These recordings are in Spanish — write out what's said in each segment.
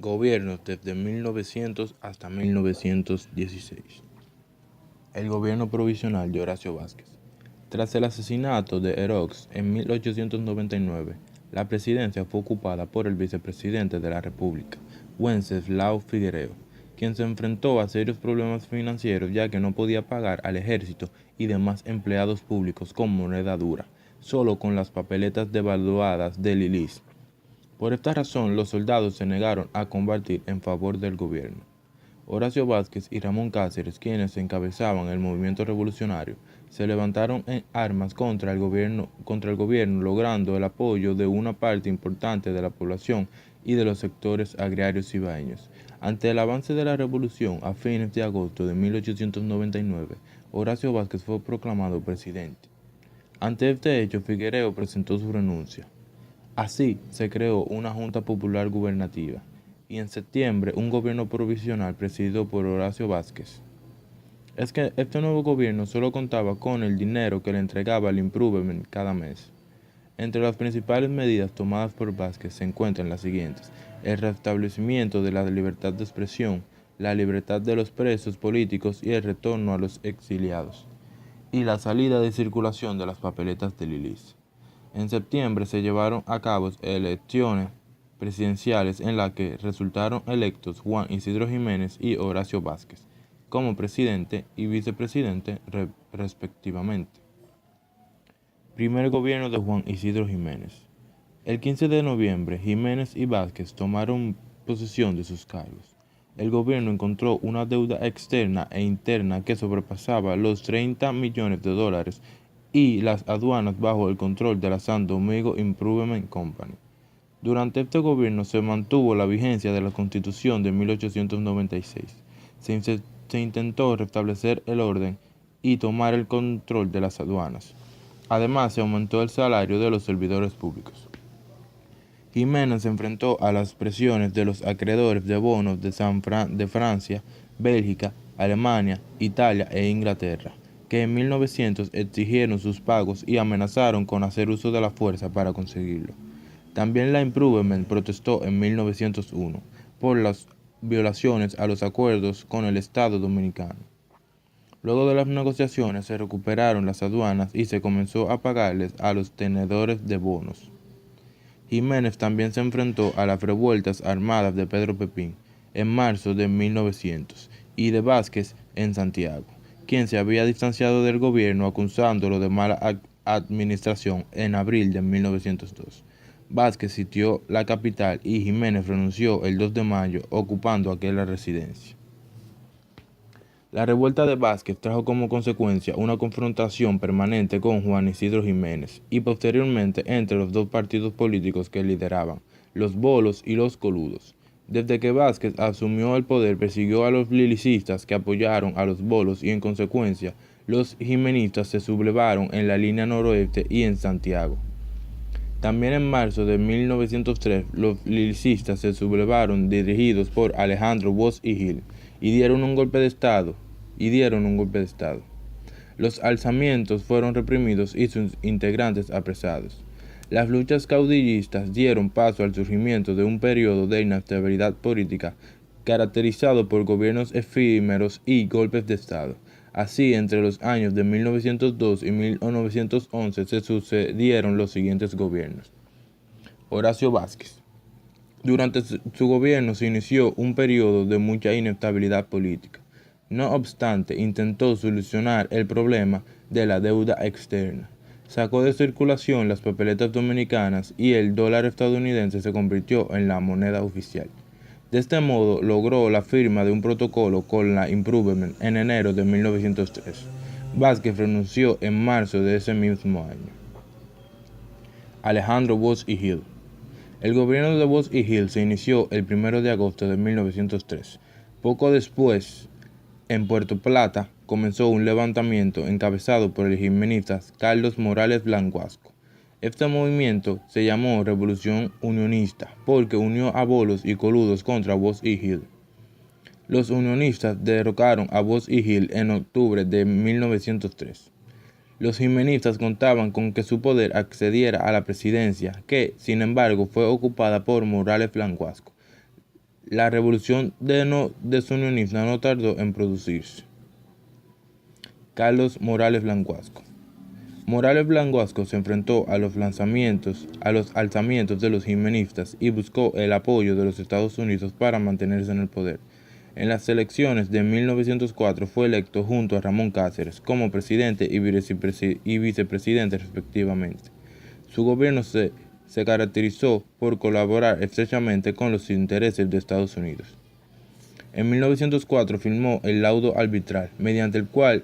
Gobiernos desde 1900 hasta 1916. El gobierno provisional de Horacio Vázquez. Tras el asesinato de Erox en 1899, la presidencia fue ocupada por el vicepresidente de la República, Wenceslao Figueiredo, quien se enfrentó a serios problemas financieros ya que no podía pagar al ejército y demás empleados públicos con moneda dura, solo con las papeletas devaluadas de Lilis. Por esta razón, los soldados se negaron a combatir en favor del gobierno. Horacio Vázquez y Ramón Cáceres, quienes encabezaban el movimiento revolucionario, se levantaron en armas contra el gobierno, logrando el apoyo de una parte importante de la población y de los sectores agrarios cibaeños. Ante el avance de la revolución, a fines de agosto de 1899, Horacio Vázquez fue proclamado presidente. Ante este hecho, Figueiredo presentó su renuncia. Así se creó una Junta Popular Gubernativa y en septiembre un gobierno provisional presidido por Horacio Vázquez. Es que este nuevo gobierno solo contaba con el dinero que le entregaba el Improvement cada mes. Entre las principales medidas tomadas por Vázquez se encuentran las siguientes: el restablecimiento de la libertad de expresión, la libertad de los presos políticos y el retorno a los exiliados, y la salida de circulación de las papeletas de Lilis. En septiembre se llevaron a cabo elecciones presidenciales en las que resultaron electos Juan Isidro Jiménez y Horacio Vázquez como presidente y vicepresidente respectivamente. Primer gobierno de Juan Isidro Jiménez. El 15 de noviembre, Jiménez y Vázquez tomaron posesión de sus cargos. El gobierno encontró una deuda externa e interna que sobrepasaba los 30 millones de dólares y las aduanas bajo el control de la San Domingo Improvement Company. Durante este gobierno se mantuvo la vigencia de la Constitución de 1896. Se intentó restablecer el orden y tomar el control de las aduanas. Además, se aumentó el salario de los servidores públicos. Jiménez se enfrentó a las presiones de los acreedores de bonos de Francia, Bélgica, Alemania, Italia e Inglaterra, que en 1900 exigieron sus pagos y amenazaron con hacer uso de la fuerza para conseguirlo. También la Improvement protestó en 1901 por las violaciones a los acuerdos con el Estado Dominicano. Luego de las negociaciones se recuperaron las aduanas y se comenzó a pagarles a los tenedores de bonos. Jiménez también se enfrentó a las revueltas armadas de Pedro Pepín en marzo de 1900 y de Vázquez en Santiago, quien se había distanciado del gobierno acusándolo de mala administración en abril de 1902. Vázquez sitió la capital y Jiménez renunció el 2 de mayo ocupando aquella residencia. La revuelta de Vázquez trajo como consecuencia una confrontación permanente con Juan Isidro Jiménez y posteriormente entre los dos partidos políticos que lideraban, los Bolos y los Coludos. Desde que Vázquez asumió el poder persiguió a los lilicistas que apoyaron a los Bolos y en consecuencia los jimenistas se sublevaron en la línea noroeste y en Santiago. También en marzo de 1903 los lilicistas se sublevaron dirigidos por Alejandro Bosch y Gil y dieron un golpe de Estado. Los alzamientos fueron reprimidos y sus integrantes apresados. Las luchas caudillistas dieron paso al surgimiento de un periodo de inestabilidad política caracterizado por gobiernos efímeros y golpes de Estado. Así, entre los años de 1902 y 1911 se sucedieron los siguientes gobiernos. Horacio Vázquez. Durante su gobierno se inició un periodo de mucha inestabilidad política. No obstante, intentó solucionar el problema de la deuda externa. Sacó de circulación las papeletas dominicanas y el dólar estadounidense se convirtió en la moneda oficial. De este modo, logró la firma de un protocolo con la Improvement en enero de 1903. Vázquez renunció en marzo de ese mismo año. Alejandro Bosch y Gil. El gobierno de Bosch y Gil se inició el 1 de agosto de 1903. Poco después, en Puerto Plata, comenzó un levantamiento encabezado por el jimenista Carlos Morales Blanguasco. Este movimiento se llamó Revolución Unionista porque unió a Bolos y Coludos contra Bosch y Gil. Los unionistas derrocaron a Bosch y Gil en octubre de 1903. Los jimenistas contaban con que su poder accediera a la presidencia, que, sin embargo, fue ocupada por Morales Blanguasco. La revolución desunionista no tardó en producirse. Carlos Morales Blanguasco. Morales Blanguasco se enfrentó a los alzamientos de los jimenistas y buscó el apoyo de los Estados Unidos para mantenerse en el poder. En las elecciones de 1904 fue electo junto a Ramón Cáceres como presidente y vicepresidente respectivamente. Su gobierno se caracterizó por colaborar estrechamente con los intereses de Estados Unidos. En 1904 firmó el laudo arbitral, mediante el cual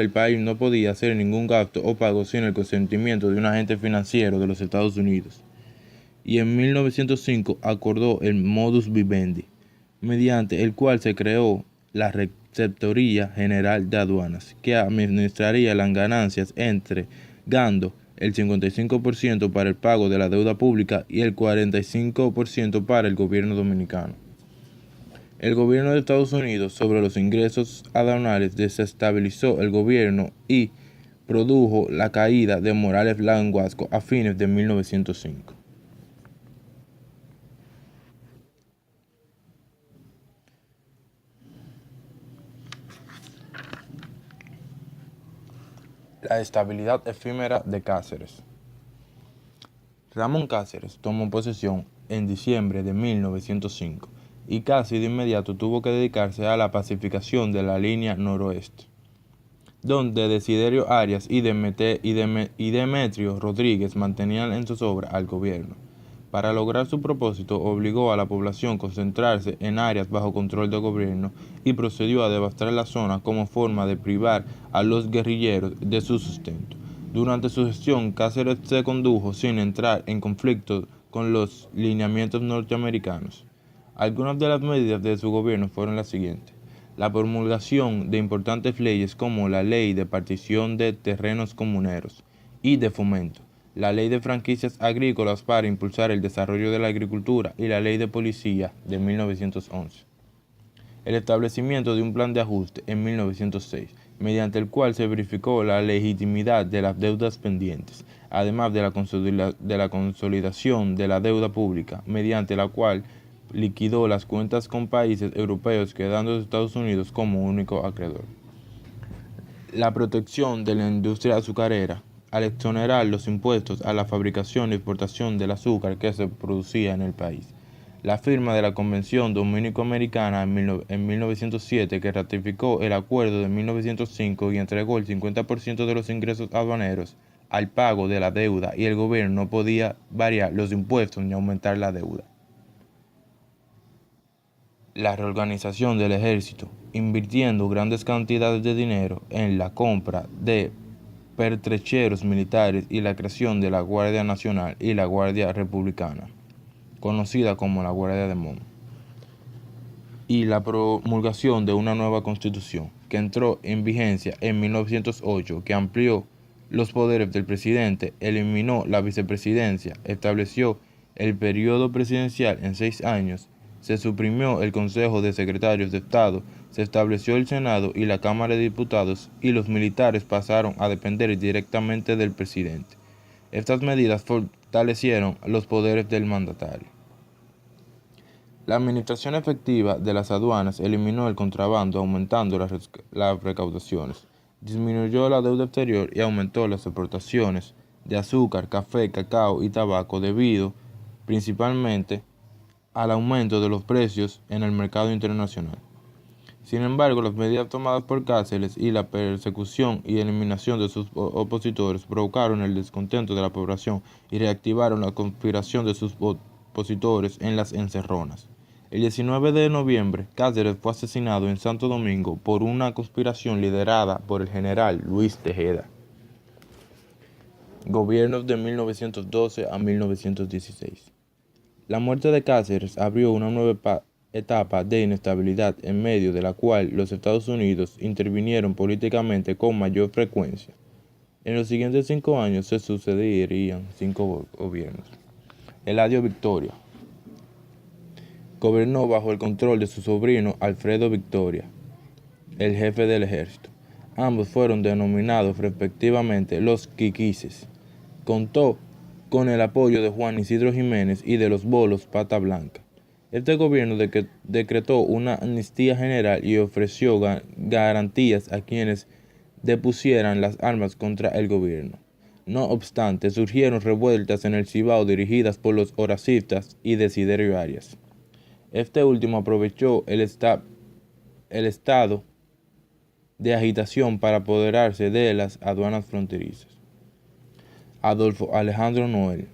el país no podía hacer ningún gasto o pago sin el consentimiento de un agente financiero de los Estados Unidos. Y en 1905 acordó el modus vivendi, mediante el cual se creó la Receptoría General de Aduanas, que administraría las ganancias entregando el 55% para el pago de la deuda pública y el 45% para el gobierno dominicano. El gobierno de Estados Unidos sobre los ingresos aduanales desestabilizó el gobierno y produjo la caída de Morales Blanguasco a fines de 1905. La estabilidad efímera de Cáceres. Ramón Cáceres tomó posesión en diciembre de 1905 y casi de inmediato tuvo que dedicarse a la pacificación de la línea noroeste, donde Desiderio Arias y Demetrio Rodríguez mantenían en zozobra al gobierno. Para lograr su propósito, obligó a la población a concentrarse en áreas bajo control del gobierno y procedió a devastar la zona como forma de privar a los guerrilleros de su sustento. Durante su gestión, Cáceres se condujo sin entrar en conflicto con los lineamientos norteamericanos. Algunas de las medidas de su gobierno fueron las siguientes: la promulgación de importantes leyes como la Ley de Partición de Terrenos Comuneros y de Fomento, la Ley de Franquicias Agrícolas para impulsar el desarrollo de la agricultura y la Ley de Policía de 1911. El establecimiento de un plan de ajuste en 1906, mediante el cual se verificó la legitimidad de las deudas pendientes, además de la consolidación de la deuda pública, mediante la cual liquidó las cuentas con países europeos, quedando Estados Unidos como único acreedor. La protección de la industria azucarera, al exonerar los impuestos a la fabricación y exportación del azúcar que se producía en el país. La firma de la Convención Dominico-Americana en 1907, que ratificó el acuerdo de 1905 y entregó el 50% de los ingresos aduaneros al pago de la deuda, y el gobierno no podía variar los impuestos ni aumentar la deuda. La reorganización del ejército, invirtiendo grandes cantidades de dinero en la compra de pertrechos militares y la creación de la Guardia Nacional y la Guardia Republicana, conocida como la Guardia de Mon, y la promulgación de una nueva constitución que entró en vigencia en 1908, que amplió los poderes del presidente, eliminó la vicepresidencia, estableció el periodo presidencial en 6 años, se suprimió el Consejo de Secretarios de Estado, se estableció el Senado y la Cámara de Diputados, y los militares pasaron a depender directamente del presidente. Estas medidas fortalecieron los poderes del mandatario. La administración efectiva de las aduanas eliminó el contrabando, aumentando las recaudaciones, disminuyó la deuda exterior y aumentó las exportaciones de azúcar, café, cacao y tabaco, debido principalmente al aumento de los precios en el mercado internacional. Sin embargo, las medidas tomadas por Cáceres y la persecución y eliminación de sus opositores provocaron el descontento de la población y reactivaron la conspiración de sus opositores en las encerronas. El 19 de noviembre, Cáceres fue asesinado en Santo Domingo por una conspiración liderada por el general Luis Tejeda. Gobiernos de 1912 a 1916. La muerte de Cáceres abrió una nueva etapa de inestabilidad, en medio de la cual los Estados Unidos intervinieron políticamente con mayor frecuencia. En los siguientes 5 años se sucederían 5 gobiernos. Eladio Victoria gobernó bajo el control de su sobrino Alfredo Victoria, el jefe del ejército. Ambos fueron denominados respectivamente los Quiquices. Contó con el apoyo de Juan Isidro Jiménez y de los Bolos Pata Blanca. Este gobierno decretó una amnistía general y ofreció garantías a quienes depusieran las armas contra el gobierno. No obstante, surgieron revueltas en el Cibao dirigidas por los oracistas y Desiderio Arias. Este último aprovechó el estado de agitación para apoderarse de las aduanas fronterizas. Adolfo Alejandro Noel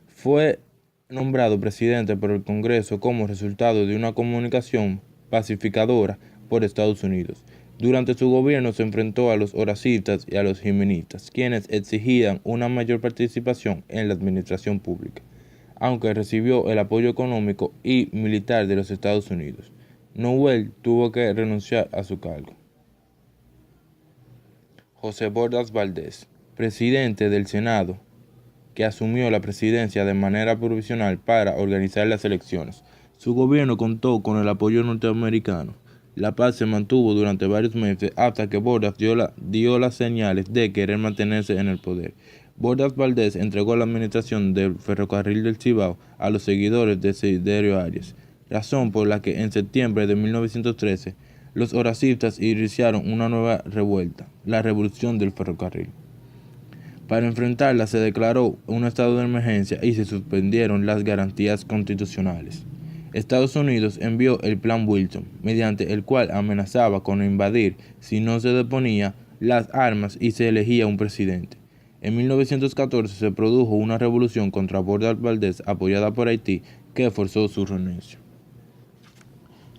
fue nombrado presidente por el Congreso como resultado de una comunicación pacificadora por Estados Unidos. Durante su gobierno se enfrentó a los oracistas y a los jimenistas, quienes exigían una mayor participación en la administración pública, aunque recibió el apoyo económico y militar de los Estados Unidos. Noel tuvo que renunciar a su cargo. José Bordas Valdés, presidente del Senado, que asumió la presidencia de manera provisional para organizar las elecciones. Su gobierno contó con el apoyo norteamericano. La paz se mantuvo durante varios meses hasta que Bordas dio las señales de querer mantenerse en el poder. Bordas Valdés entregó la administración del ferrocarril del Cibao a los seguidores de Desiderio Arias, razón por la que en septiembre de 1913 los oracistas iniciaron una nueva revuelta, la Revolución del Ferrocarril. Para enfrentarla se declaró un estado de emergencia y se suspendieron las garantías constitucionales. Estados Unidos envió el Plan Wilson, mediante el cual amenazaba con invadir si no se deponía las armas y se elegía un presidente. En 1914 se produjo una revolución contra Bordas Valdés apoyada por Haití que forzó su renuncia.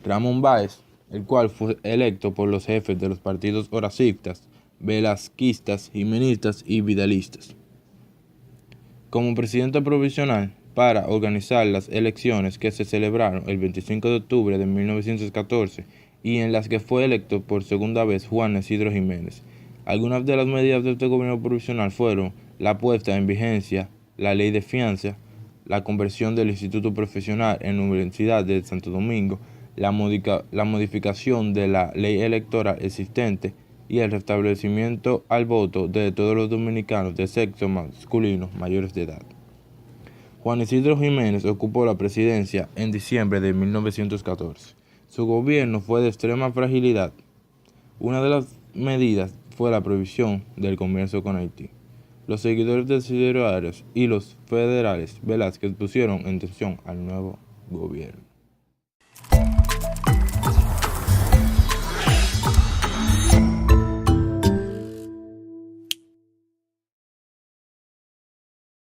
Ramón Báez, el cual fue electo por los jefes de los partidos oracistas, velasquistas, jimenistas y vidalistas como presidente provisional para organizar las elecciones que se celebraron el 25 de octubre de 1914 y en las que fue electo por segunda vez Juan Isidro Jiménez. Algunas de las medidas de este gobierno provisional fueron la puesta en vigencia la ley de fianza, la conversión del Instituto Profesional en Universidad de Santo Domingo, la modificación de la ley electoral existente y el restablecimiento al voto de todos los dominicanos de sexo masculino mayores de edad. Juan Isidro Jiménez ocupó la presidencia en diciembre de 1914. Su gobierno fue de extrema fragilidad. Una de las medidas fue la prohibición del comercio con Haití. Los seguidores de Desiderio Arias y los federales Velázquez pusieron en tensión al nuevo gobierno.